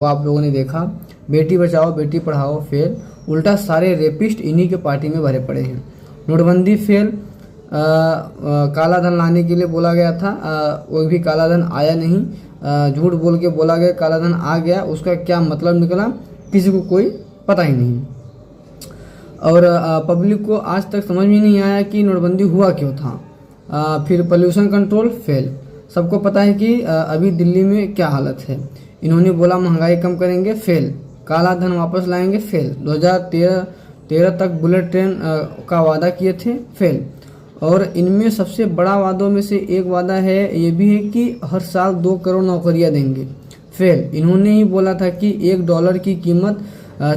वो आप लोगों ने देखा। बेटी बचाओ बेटी पढ़ाओ फेल, उल्टा सारे रेपिस्ट इन्हीं के पार्टी में भरे पड़े हैं। नोटबंदी फेल, काला धन लाने के लिए बोला गया था, वो भी काला धन आया नहीं। झूठ बोल के बोला गया काला धन आ गया, उसका क्या मतलब निकला किसी को कोई पता ही नहीं। और पब्लिक को आज तक समझ में नहीं आया कि नोटबंदी हुआ क्यों था। फिर पोल्यूशन कंट्रोल फेल, सबको पता है कि अभी दिल्ली में क्या हालत है। इन्होंने बोला महंगाई कम करेंगे फेल, काला धन वापस लाएंगे फेल, 2013 तक बुलेट ट्रेन का वादा किए थे फेल। और इनमें सबसे बड़ा वादों में से एक वादा है ये भी है कि हर साल 2 करोड़ नौकरियां देंगे फेल। इन्होंने ही बोला था कि $1 की कीमत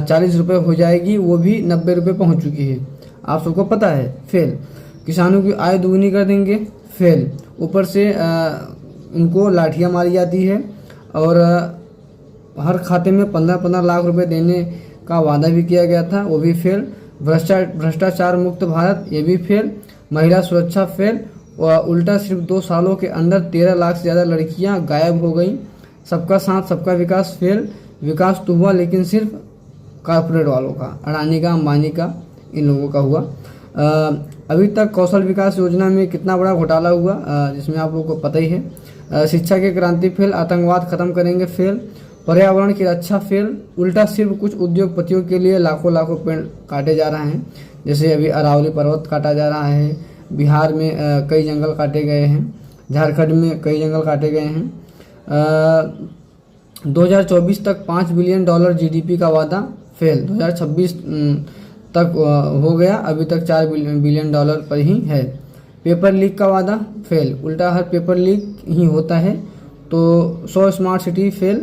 40 रुपये हो जाएगी, वो भी 90 रुपये पहुँच चुकी है, आप सबको पता है फेल। किसानों की आय दोगुनी कर देंगे फेल, ऊपर से उनको लाठियाँ मारी जाती है। और हर खाते में 15-15 लाख रुपए देने का वादा भी किया गया था, वो भी फेल। भ्रष्टाचार मुक्त भारत, ये भी फेल। महिला सुरक्षा फेल, और उल्टा सिर्फ 2 सालों के अंदर 13 लाख से ज़्यादा लड़कियां गायब हो गई। सबका साथ सबका विकास फेल, विकास तो हुआ लेकिन सिर्फ कॉर्पोरेट वालों का, अडानी का, अंबानी का, इन लोगों का हुआ। अभी तक कौशल विकास योजना में कितना बड़ा घोटाला हुआ, जिसमें आप लोगों को पता ही है। शिक्षा की क्रांति फेल, आतंकवाद खत्म करेंगे फेल, पर्यावरण की रक्षा फेल, उल्टा सिर्फ कुछ उद्योगपतियों के लिए लाखों पेड़ काटे जा रहे हैं। जैसे अभी अरावली पर्वत काटा जा रहा है, बिहार में कई जंगल काटे गए हैं, झारखंड में कई जंगल काटे गए हैं। 2024 तक $5 बिलियन GDP का वादा फेल, 2026 तक हो गया, अभी तक $4 बिलियन पर ही है। पेपर लीक का वादा फेल, उल्टा हर पेपर लीक ही होता है। तो 100 स्मार्ट सिटी फेल,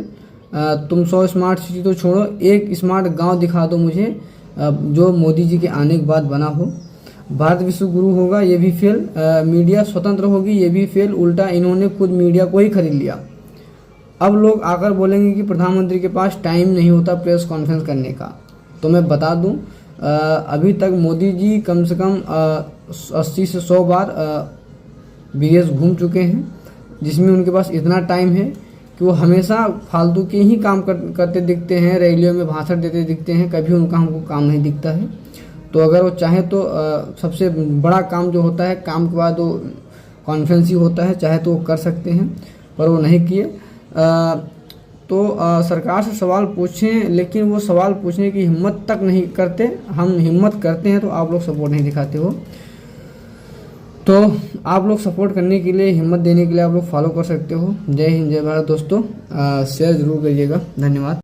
तुम 100 स्मार्ट सिटी तो छोड़ो, एक स्मार्ट गांव दिखा दो मुझे जो मोदी जी के आने के बाद बना हो। भारत विश्व गुरु होगा, ये भी फेल। मीडिया स्वतंत्र होगी, ये भी फेल, उल्टा इन्होंने खुद मीडिया को ही खरीद लिया। अब लोग आकर बोलेंगे कि प्रधानमंत्री के पास टाइम नहीं होता प्रेस कॉन्फ्रेंस करने का। तो मैं बता दूं, अभी तक मोदी जी कम से कम 80 से 100 बार विदेश घूम चुके हैं, जिसमें उनके पास इतना टाइम है कि वो हमेशा फालतू के ही काम करते दिखते हैं, रैलियों में भाषण देते दिखते हैं, कभी उनका हमको काम नहीं दिखता है। तो अगर वो चाहे तो सबसे बड़ा काम जो होता है, काम के बाद वो कॉन्फ्रेंस ही होता है, चाहे तो वो कर सकते हैं, पर वो नहीं किए। तो सरकार से सवाल पूछें, लेकिन वो सवाल पूछने की हिम्मत तक नहीं करते। हम हिम्मत करते हैं तो आप लोग सपोर्ट नहीं दिखाते हो। तो आप लोग सपोर्ट करने के लिए, हिम्मत देने के लिए आप लोग फॉलो कर सकते हो। जय हिंद, जय भारत दोस्तों। शेयर जरूर करिएगा, धन्यवाद।